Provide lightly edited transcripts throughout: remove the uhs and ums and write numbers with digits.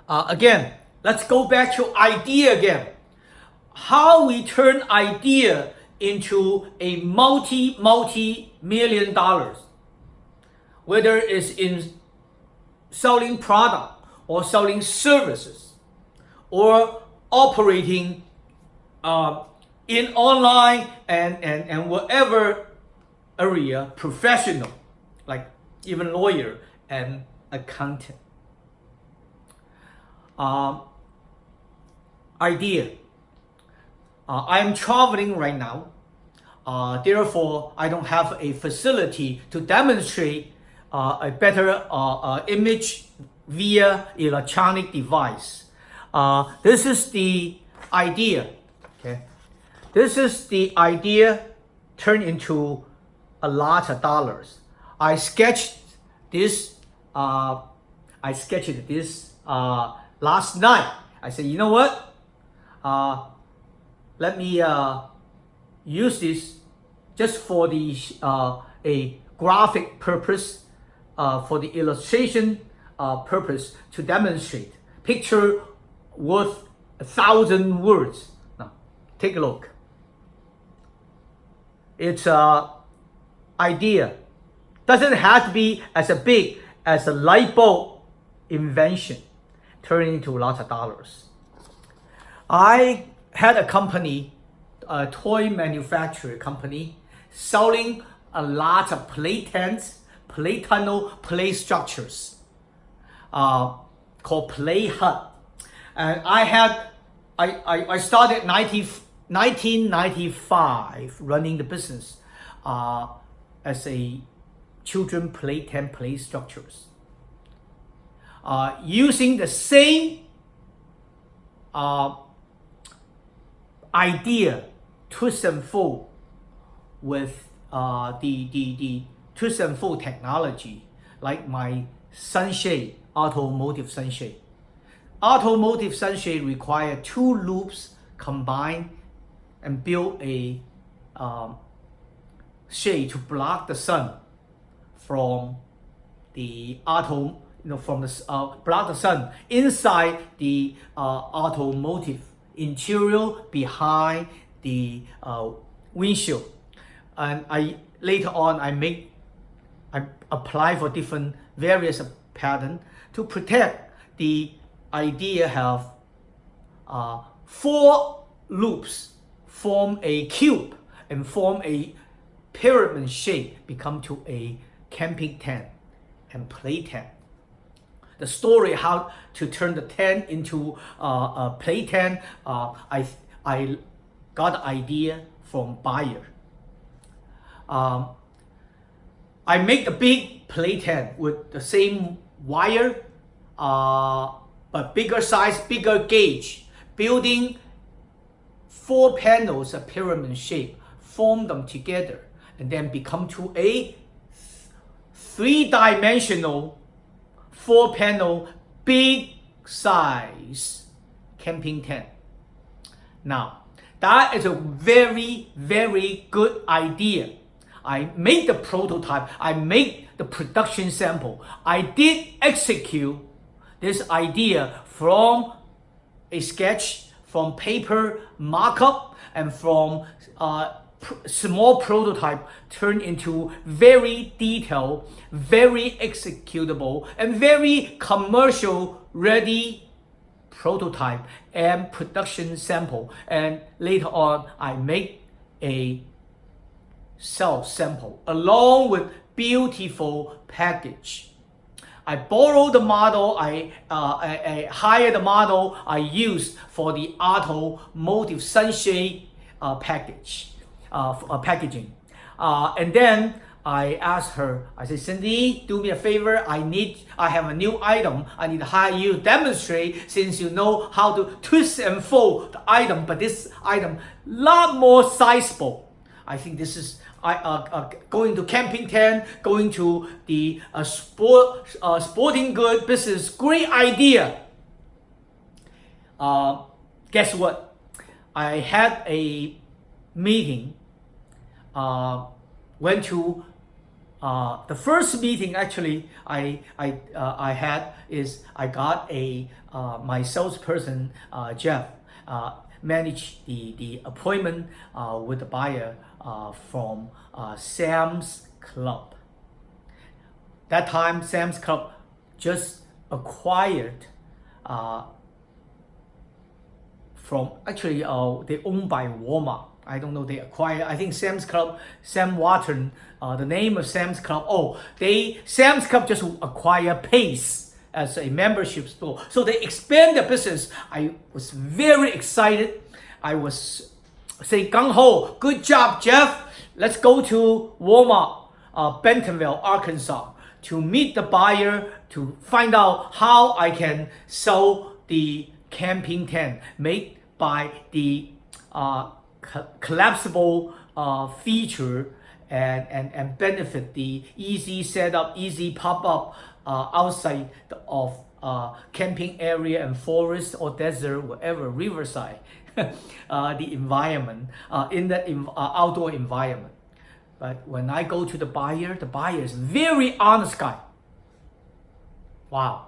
Again, let's go back to idea again. How we turn idea into a multi-million dollars, whether it's in selling product or selling services or operating in online and whatever area, professional, like even lawyer and accountant. Idea. I'm traveling right now. Therefore, I don't have a facility to demonstrate a better image via electronic device. This is the idea. Okay, this is the idea turned into a lot of dollars. I sketched this. Last night. I said, you know what? Let me use this just for the a graphic purpose, for the illustration purpose to demonstrate. Picture worth 1,000 words. Now, take a look. It's a idea. Doesn't have to be as big as a light bulb invention, turning into lots of dollars. I had a company, a toy manufacturer company, selling a lot of play tents, play tunnel, play structures, called Play Hut. And I started 1995 running the business as a children play tent, play structures. Using the same idea, twist and fold, with the twist and fold technology, like my sunshade, automotive sunshade. Automotive sunshade require 2 loops combined and build a shade to block the sun from the block the sun inside the automotive interior behind the windshield. And later on I apply for different various pattern to protect. The idea have 4 loops form a cube and form a pyramid shape, become to a camping tent and play tent. The story how to turn the tent into a play tent, I got the idea from buyer. I make the big play tent with the same wire, but bigger size, bigger gauge, building 4 panels of pyramid shape, form them together, and then become to a 3-dimensional 4-panel big size camping tent. Now, that is a very, very good idea. I made the prototype, I made the production sample. I did execute this idea from a sketch, from paper markup, and from small prototype turned into very detailed, very executable, and very commercial ready prototype and production sample. And later on, I make a cell sample along with beautiful package. I borrowed the model, I hired the model I used for the automotive sunshade packaging. And then I asked her, I said, Cindy, do me a favor, I have a new item, I need to hire you to demonstrate, since you know how to twist and fold the item, but this item lot more sizable. I think this is going to camping tent, going to the sporting good business, great idea. Guess what? I had a meeting, went to the first meeting actually I had is I got my salesperson Jeff managed the appointment with the buyer from Sam's Club. That time Sam's Club just acquired from actually they owned by Walmart. I don't know, they acquired, I think Sam's Club, Sam Watson, the name of Sam's Club, Sam's Club just acquired Pace as a membership store. So they expand their business. I was very excited. I was saying, gung ho, good job, Jeff. Let's go to Walmart, Bentonville, Arkansas, to meet the buyer, to find out how I can sell the camping tent made by the collapsible feature and benefit the easy setup, easy pop-up outside of camping area and forest or desert, whatever, riverside, the environment, in the outdoor environment. But when I go to the buyer is a very honest guy. Wow.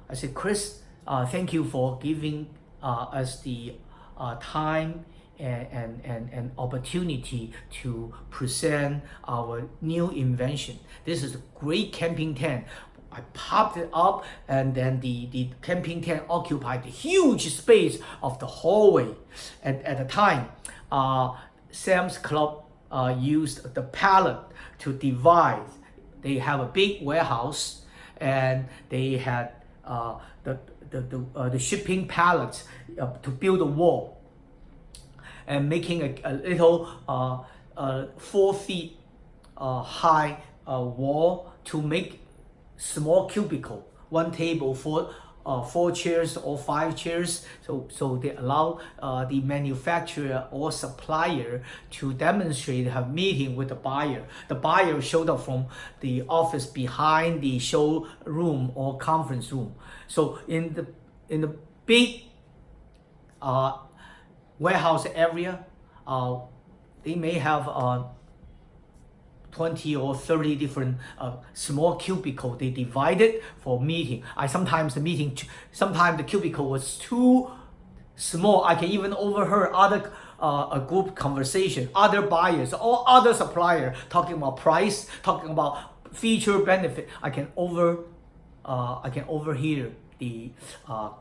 I said, Chris, thank you for giving us the time and opportunity to present our new invention. This is a great camping tent. I popped it up, and then the camping tent occupied the huge space of the hallway. And at the time, Sam's Club used the pallet to divide. They have a big warehouse, and they had the shipping pallets to build a wall, and making a little 4 feet high wall to make small cubicle, 1 table for 4 chairs or 5 chairs. So they allow the manufacturer or supplier to demonstrate, have meeting with the buyer. The buyer showed up from the office behind the showroom or conference room. So in the big warehouse area, they may have 20 or 30 different small cubicle. They divided for meeting. Sometimes the cubicle was too small. I can even overhear other a group conversation, other buyers or other supplier talking about price, talking about feature benefit. I can overhear the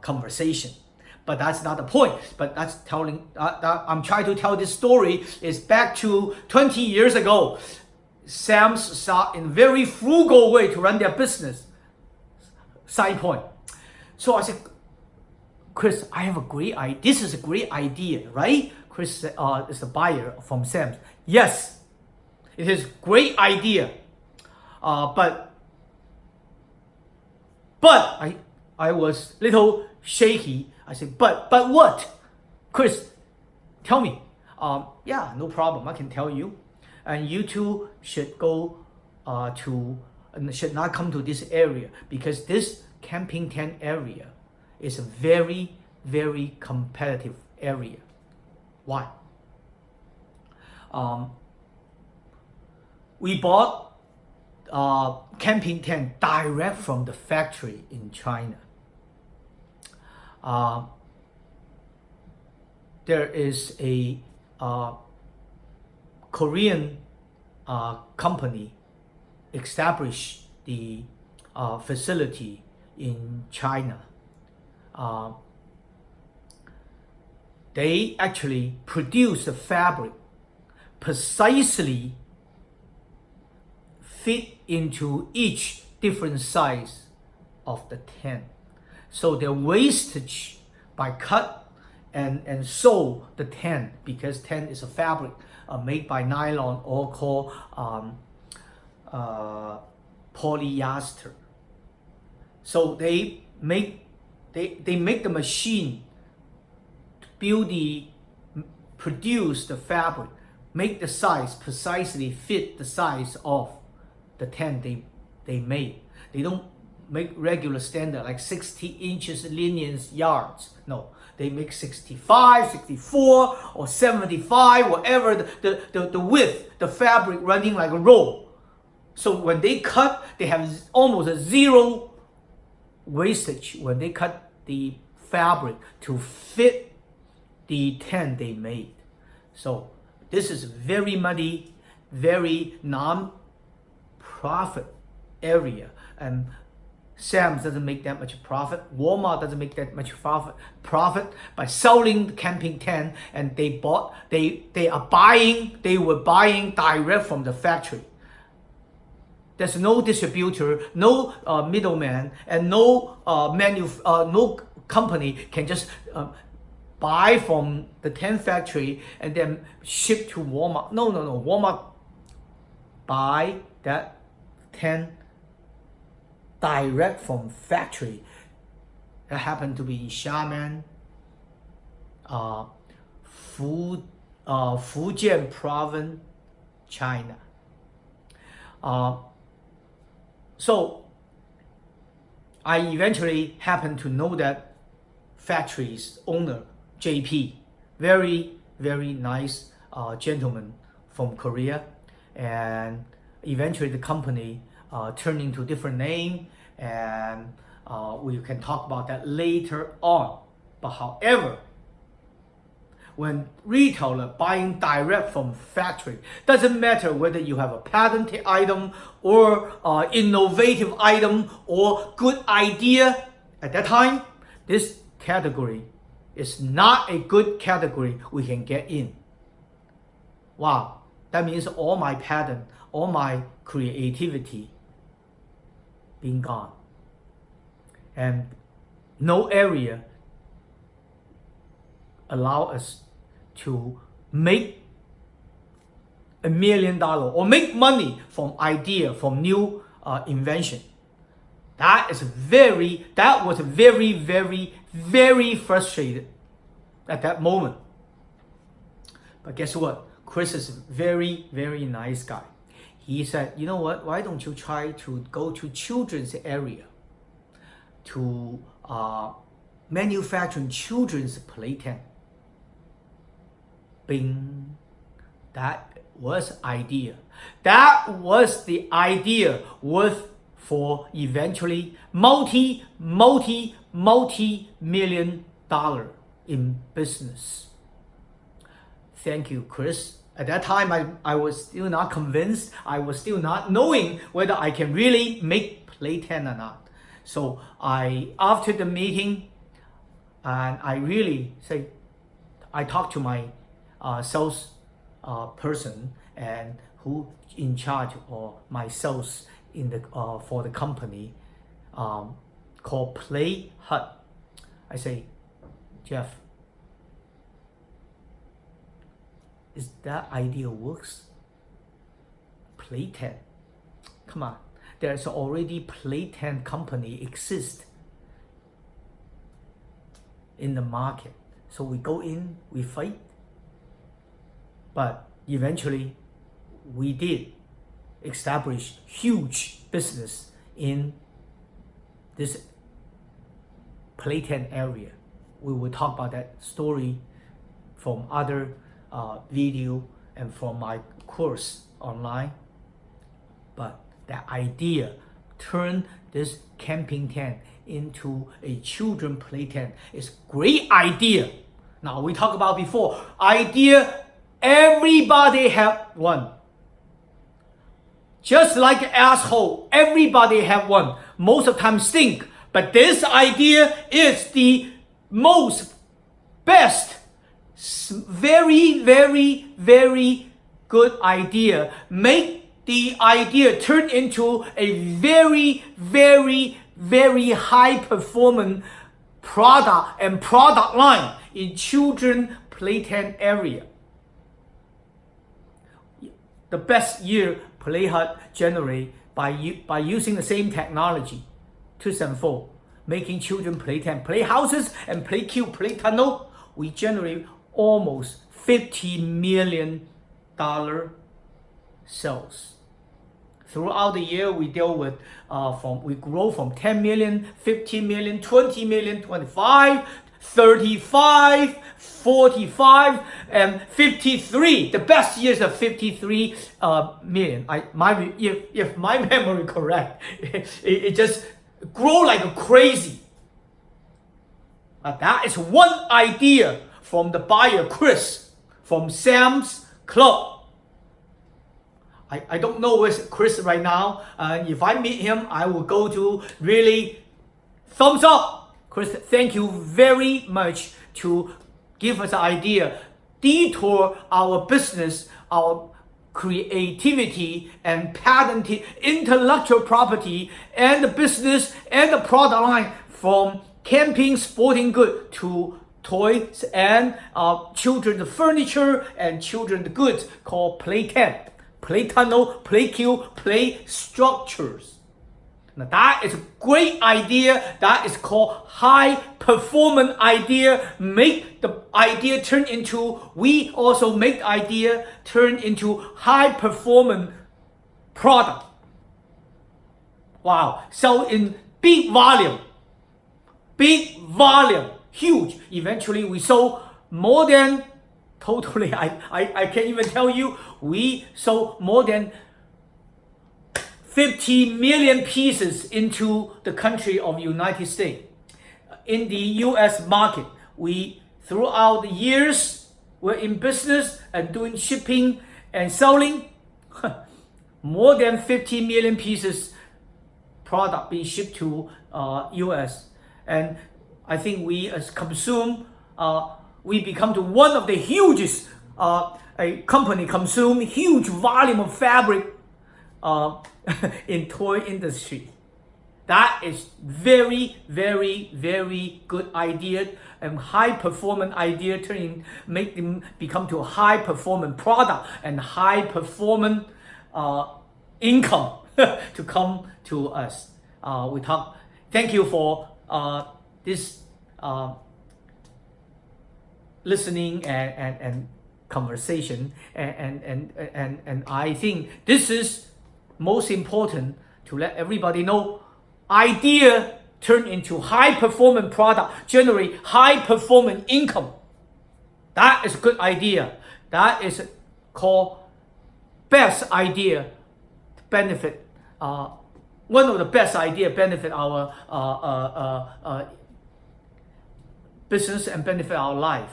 conversation. But that's not the point. But that's I'm trying to tell this story is back to 20 years ago. Sam's saw in very frugal way to run their business. Side point. So I said, Chris, I have a great idea. This is a great idea, right? Chris is the buyer from Sam's. Yes, it is a great idea. But I was little shaky. I said, but what? Chris, tell me. Yeah, no problem. I can tell you. And you two should go should not come to this area, because this camping tent area is a very, very competitive area. Why? We bought camping tent direct from the factory in China. There is a Korean company established the facility in China. They actually produce the fabric precisely fit into each different size of the tent. So their wastage by cut and sew the tent, because tent is a fabric made by nylon or called polyester. So they make the machine to produce the fabric, make the size precisely fit the size of the tent they made. They don't make regular standard like 60 inches linear yards. No, they make 65, 64 or 75, whatever the width, the fabric running like a roll. So when they cut, they have almost a zero wastage when they cut the fabric to fit the tent they made. So this is very muddy, very non-profit area, and Sam's doesn't make that much profit. Walmart doesn't make that much profit by selling the camping tent, and they were buying direct from the factory. There's no distributor, no middleman, and no company can just buy from the tent factory and then ship to Walmart. No. Walmart buy that tent direct from factory. That happened to be in Xiamen, Fujian province, China. So I eventually happened to know that factory's owner, JP, very nice gentleman from Korea, and eventually the company turned into a different name, and we can talk about that later on. But however, when retailer buying direct from factory, doesn't matter whether you have a patented item or innovative item or good idea, at that time, this category is not a good category we can get in. Wow, that means all my patent, all my creativity being gone. And no area allow us to make $1 million or make money from idea, from new invention. That was very frustrated at that moment. But guess what? Chris is a very nice guy. He said, you know what? Why don't you try to go to children's area to manufacture children's playpen? Bing. That was idea. That was the idea worth for eventually multi-million dollar in business. Thank you, Chris. At that time, I was still not convinced. I was still not knowing whether I can really make playpen or not. So after the meeting, and I really say, I talked to my sales person and who in charge of my sales in the for the company called Play Hut. I say, Jeff, is that idea works? Playpen, come on, there's already playpen company exist in the market. So we go in, we fight, but eventually we did establish huge business in this playpen area. We will talk about that story from other video and from my course online. But that idea turned this camping tent into a children playpen. It's great idea. Now we talked about before, idea, everybody have one. Just like an asshole, everybody have one. Most of the time stink. But this idea is the most best, very good idea. Make the idea turn into a very high performance product and product line in children playpen area. The best year Play Hut generate by using the same technology, 274, making children playpen, play houses and play cube, play tunnel. We generate almost $50 million sales. Throughout the year, we deal with we grow from 10 million, 15 million, 20 million, 25, 35, 45, and 53. The best years are 53 million. If my memory correct, it just grow like crazy. That is one idea from the buyer, Chris, from Sam's Club. I don't know where's Chris right now. If I meet him, I will go to really thumbs up. Chris, thank you very much to give us an idea, detour our business, our creativity and patented intellectual property and the business and the product line from camping sporting good to toys and children's furniture and children's goods called play camp, play tunnel, play cube, play structures. Now that is a great idea. That is called high performance idea. Make the idea turn into, we also make the idea turn into high performance product. Wow, sell in big volume, huge. Eventually we sold more than, totally, I can't even tell you, we sold more than 50 million pieces into the country of United States. In the US market, we throughout the years were in business and doing shipping and selling. More than 50 million pieces product being shipped to US. And I think we as consume, we become to one of the hugest, a company consume huge volume of fabric in toy industry. That is very, very, very good idea and high performance idea make them become to a high performance product and high performance income to come to us. Thank you for this listening and conversation and I think this is most important to let everybody know. Idea turn into high performance product, generate high performance income. That is a good idea. That is called best idea benefit. One of the best idea benefit our business and benefit our life.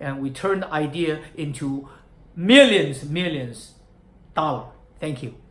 And we turn the idea into millions dollars. Thank you.